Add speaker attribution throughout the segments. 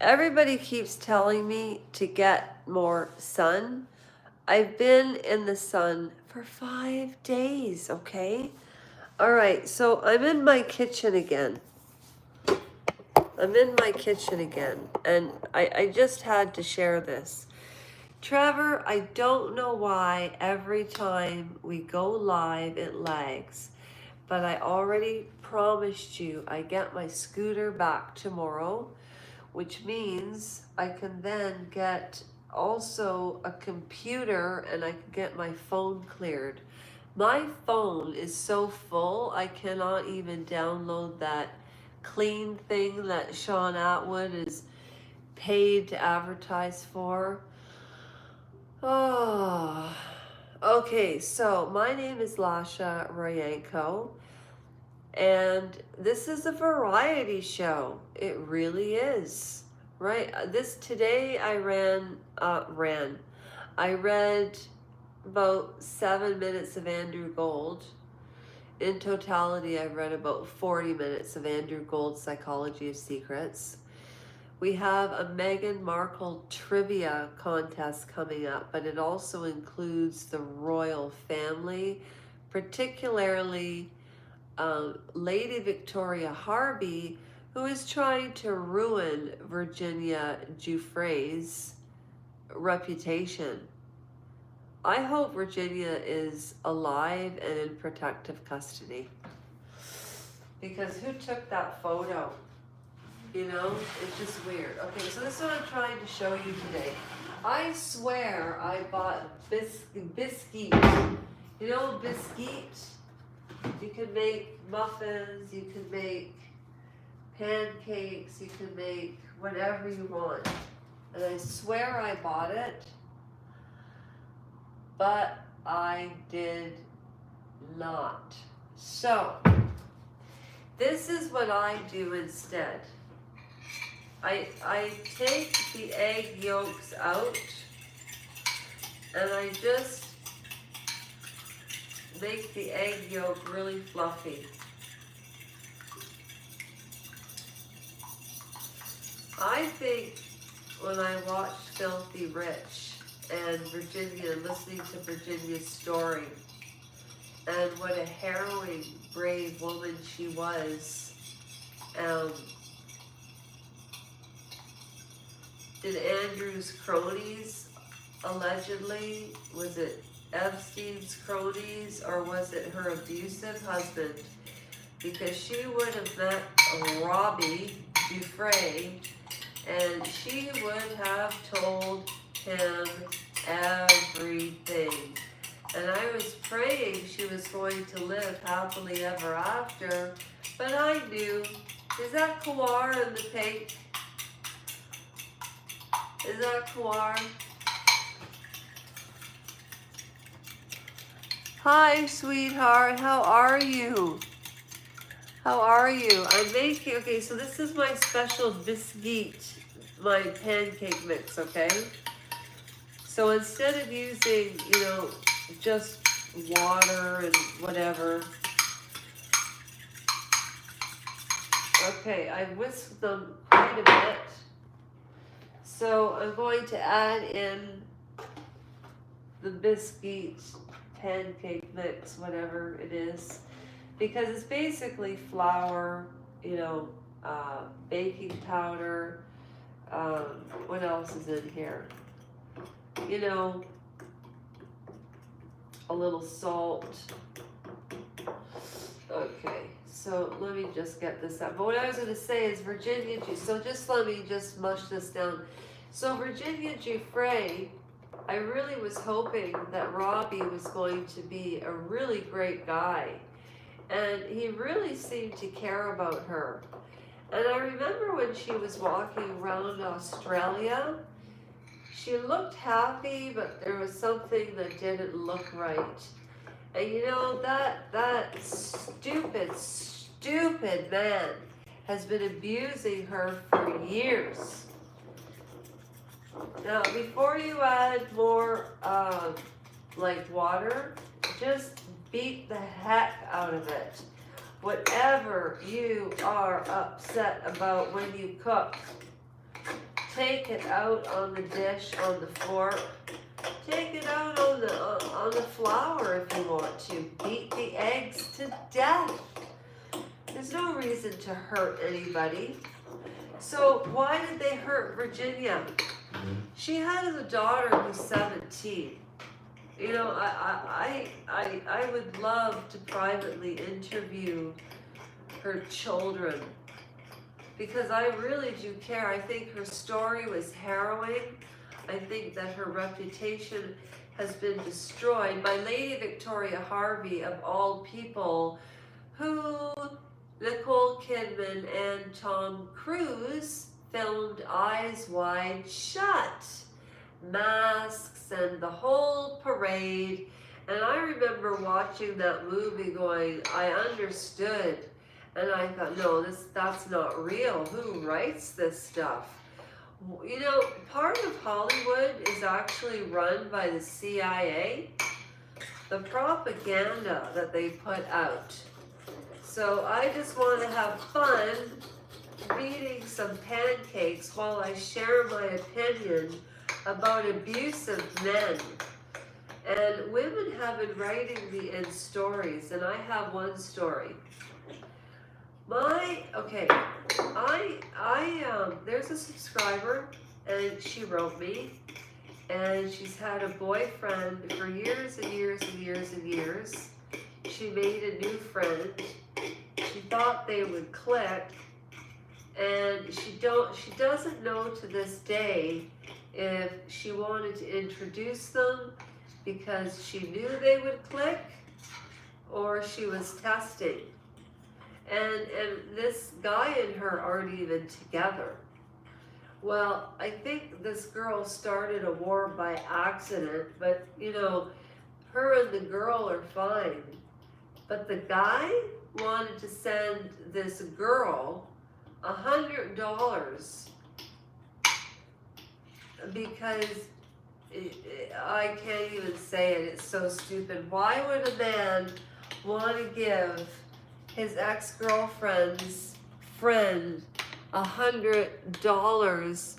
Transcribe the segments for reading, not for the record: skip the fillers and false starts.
Speaker 1: everybody keeps telling me to get more sun. I've been in the sun for 5 days, okay? All right, so I'm in my kitchen again. And I just had to share this. Trevor, I don't know why every time we go live it lags, but I already promised you I get my scooter back tomorrow, which means I can then get also a computer and I can get my phone cleared. My phone is so full I cannot even download that clean thing that Sean Atwood is paid to advertise for. Oh, okay, so my name is Lasha Royenko, and this is a variety show. It really is, right? Today I I read about 7 minutes of Andrew Gold. In totality, I read about 40 minutes of Andrew Gold's Psychology of Secrets. We have a Meghan Markle trivia contest coming up, but it also includes the royal family, particularly Lady Victoria Harvey, who is trying to ruin Virginia Giuffre's reputation. I hope Virginia is alive and in protective custody. Because who took that photo? You know, it's just weird. Okay, so this is what I'm trying to show you today. I swear I bought biscuit. You know, biscuit? You can make muffins, you can make pancakes, you can make whatever you want. And I swear I bought it, but I did not. So, this is what I do instead. I take the egg yolks out and I just make the egg yolk really fluffy. I think when I watched Filthy Rich and Virginia, listening to Virginia's story and what a harrowing, brave woman she was, did Andrew's cronies, allegedly, was it Epstein's cronies or was it her abusive husband? Because she would have met Robbie Giuffre and she would have told him everything. And I was praying she was going to live happily ever after, but I knew. Is that Kawar in the pink? Is that Kawar? Hi, sweetheart. How are you? How are you? I'm making, okay, so this is my special biscuit, my pancake mix, okay? So instead of using, you know, just water and whatever, okay, I whisked them quite a bit. So I'm going to add in the biscuit pancake mix, whatever it is, because it's basically flour, you know, baking powder, what else is in here? You know, a little salt. Okay, so let me just get this up. But what I was going to say is Virginia, so just let me just mush this down. So Virginia Giuffre, I really was hoping that Robbie was going to be a really great guy. And he really seemed to care about her. And I remember when she was walking around Australia, she looked happy, but there was something that didn't look right. And you know, that stupid man has been abusing her for years. Now, before you add more, like water, just beat the heck out of it. Whatever you are upset about when you cook, take it out on the dish, on the fork. Take it out on the flour if you want to. Beat the eggs to death. There's no reason to hurt anybody. So why did they hurt Virginia? She has a daughter who's 17. You know, I would love to privately interview her children because I really do care. I think her story was harrowing. I think that her reputation has been destroyed by Lady Victoria Harvey, of all people, who Nicole Kidman and Tom Cruise filmed Eyes Wide Shut. Masks and the whole parade. And I remember watching that movie going, I understood. And I thought, no, that's not real. Who writes this stuff? You know, part of Hollywood is actually run by the CIA. The propaganda that they put out. So I just want to have fun eating some pancakes while I share my opinion about abusive men. And women have been writing me in stories, and I have one story. There's a subscriber, and she wrote me, and she's had a boyfriend for years and years and years and years. She made a new friend. She thought they would click, and she doesn't know to this day if she wanted to introduce them because she knew they would click or she was testing. And this guy and her aren't even together. Well, I think this girl started a war by accident, but you know, her and the girl are fine. But the guy wanted to send this girl $100 because I can't even say it, it's so stupid. Why would a man want to give his ex-girlfriend's friend $100?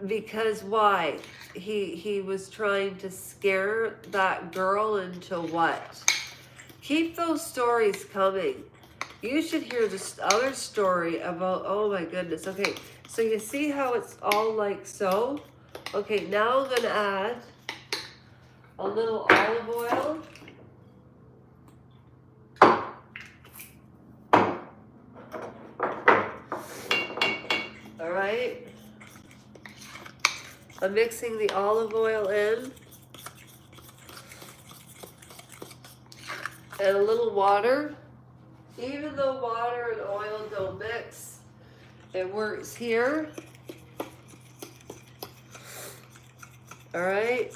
Speaker 1: Because why? He was trying to scare that girl into what? Keep those stories coming. You should hear this other story about, oh my goodness. Okay, so you see how it's all like so? Okay, now I'm gonna add a little olive oil. All right. I'm mixing the olive oil in. And a little water. Even though water and oil don't mix, it works here. All right.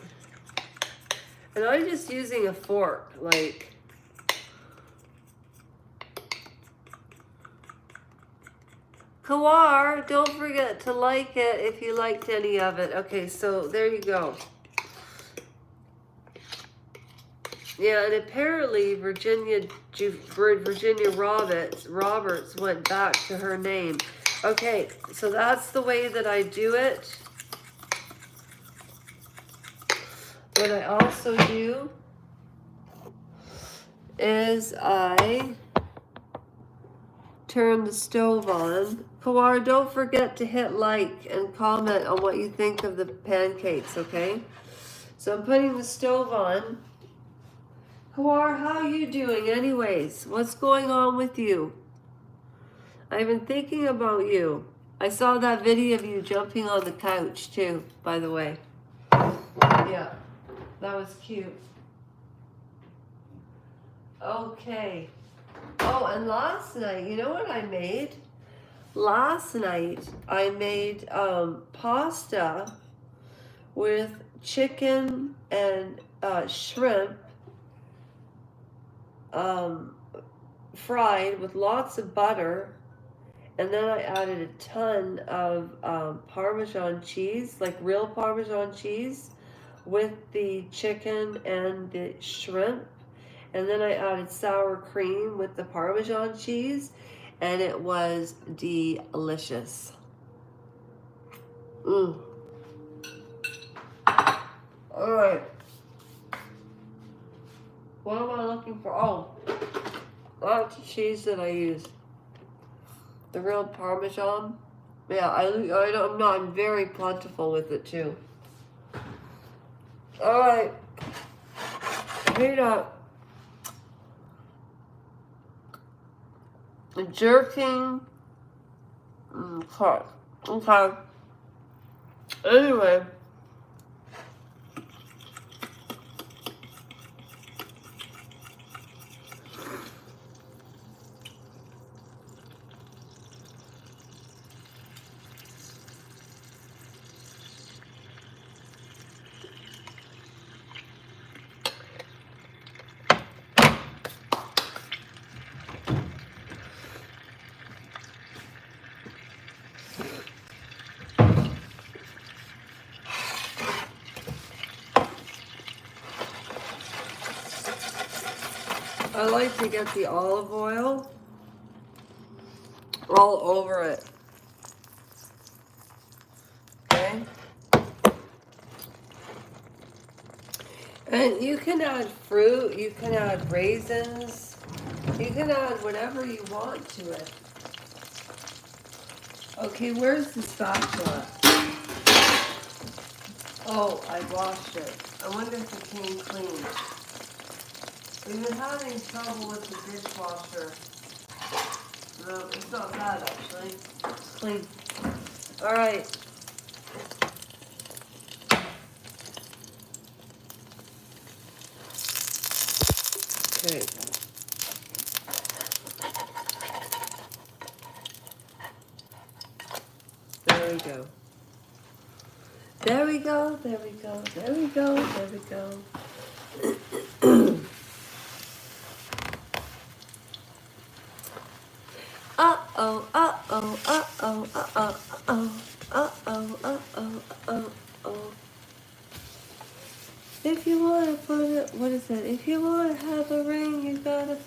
Speaker 1: And I'm just using a fork, like. Kawar, don't forget to like it if you liked any of it. Okay, so there you go. Yeah, and apparently Virginia Roberts went back to her name. Okay, so that's the way that I do it. What I also do is I turn the stove on. Kawar, don't forget to hit like and comment on what you think of the pancakes, okay? So I'm putting the stove on. Kawar, how are you doing anyways? What's going on with you? I've been thinking about you. I saw that video of you jumping on the couch too, by the way. Yeah, that was cute. Okay. Oh, and last night, you know what I made? Last night, I made pasta with chicken and shrimp fried with lots of butter. And then I added a ton of Parmesan cheese, like real Parmesan cheese, with the chicken and the shrimp. And then I added sour cream with the Parmesan cheese, and it was delicious. Mm. Alright. What am I looking for? Oh, that's the cheese that I use. The real Parmesan. Yeah, I'm very plentiful with it too. Alright. Heat up. Jerking. Okay. Anyway. I like to get the olive oil all over it. Okay? And you can add fruit, you can add raisins, you can add whatever you want to it. Okay, where's the spatula? Oh, I washed it. I wonder if it came clean. We've been having trouble with the dishwasher. No, it's not bad actually. It's clean. Alright. Okay. There we go. There we go, there we go, there we go, there we go. Uh-oh, uh-oh, uh-oh, uh-oh, uh-oh, uh-oh, uh-oh, uh-oh, uh-oh. If you want to put it, what is it? If you want to have a ring, you gotta,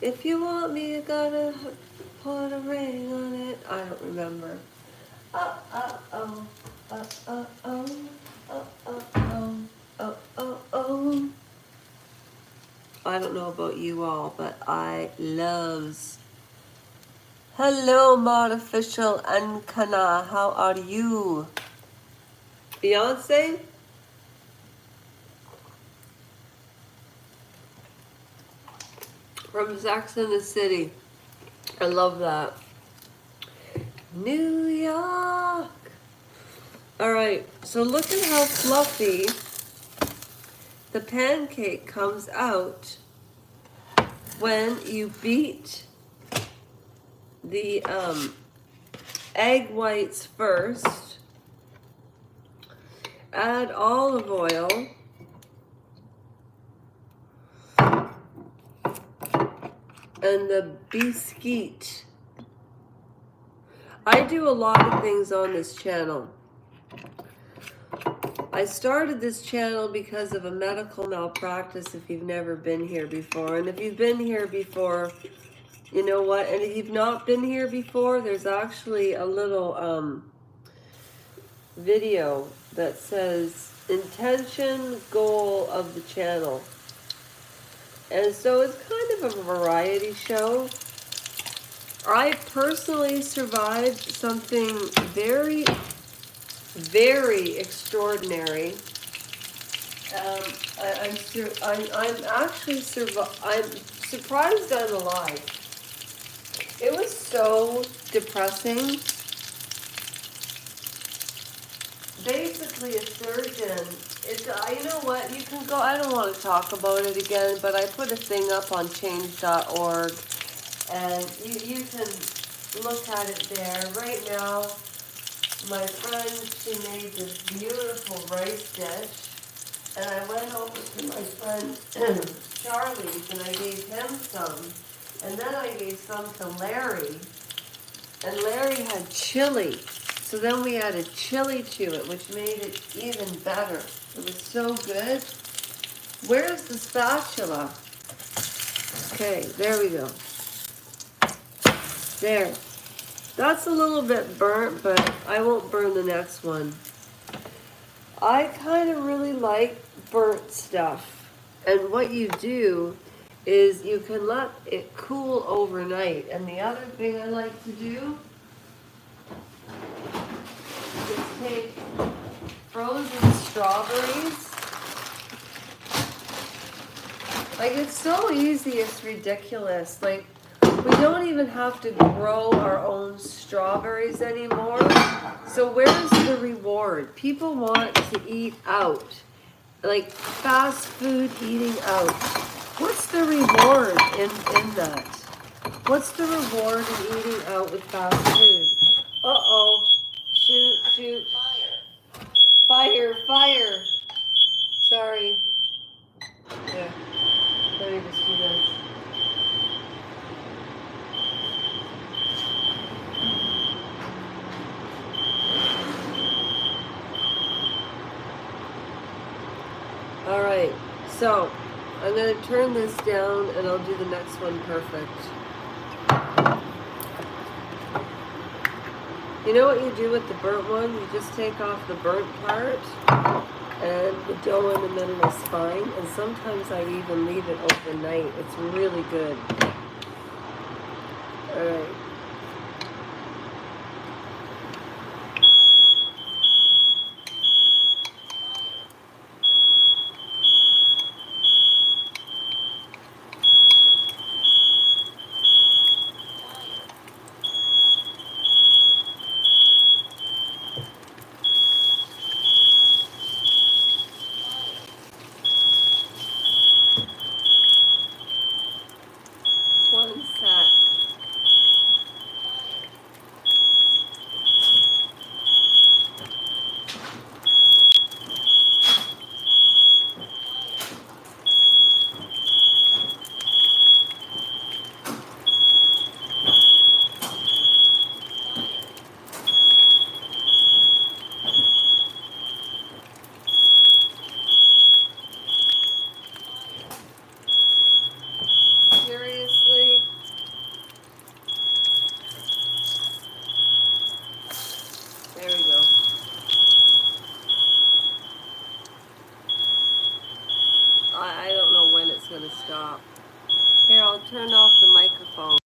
Speaker 1: if you want me, you gotta put a ring on it. I don't remember. Uh-oh, uh-oh, uh-oh, uh-oh. I don't know about you all, but I loves. Hello, Martificial Ankana. How are you? Beyonce? From Sex and the City. I love that. New York. Alright, so look at how fluffy the pancake comes out when you beat the egg whites first, add olive oil, and the biscuit. I do a lot of things on this channel. I started this channel because of a medical malpractice if you've never been here before. And if you've been here before, you know what? And if you've not been here before, there's actually a little video that says intention, goal of the channel. And so it's kind of a variety show. I personally survived something very, very extraordinary. I'm surprised I'm alive. It was so depressing. Basically, a surgeon. You know what? You can go. I don't want to talk about it again, but I put a thing up on change.org, and you can look at it there. Right now, my friend, she made this beautiful rice dish, and I went over to my friend Charlie's, and I gave him some, and then I gave some to Larry, and Larry had chili. So then we added chili to it, which made it even better. It was so good. Where's the spatula? Okay, there we go. There. That's a little bit burnt, but I won't burn the next one. I kind of really like burnt stuff. And what you do is you can let it cool overnight. And the other thing I like to do is take frozen strawberries. Like, it's so easy, it's ridiculous. Like, we don't even have to grow our own strawberries anymore. So where's the reward? People want to eat out. Like, fast food eating out. What's the reward in that? What's the reward in eating out with fast food? Uh-oh. Shoot, shoot. Fire, fire. Sorry. Yeah. Let me just do this. All right, so I'm going to turn this down and I'll do the next one perfect. You know what you do with the burnt one? You just take off the burnt part and the dough in the middle is fine. And sometimes I even leave it overnight. It's really good. All right. One sec. Seriously? There we go. I don't know when it's going to stop. Here, I'll turn off the microphone.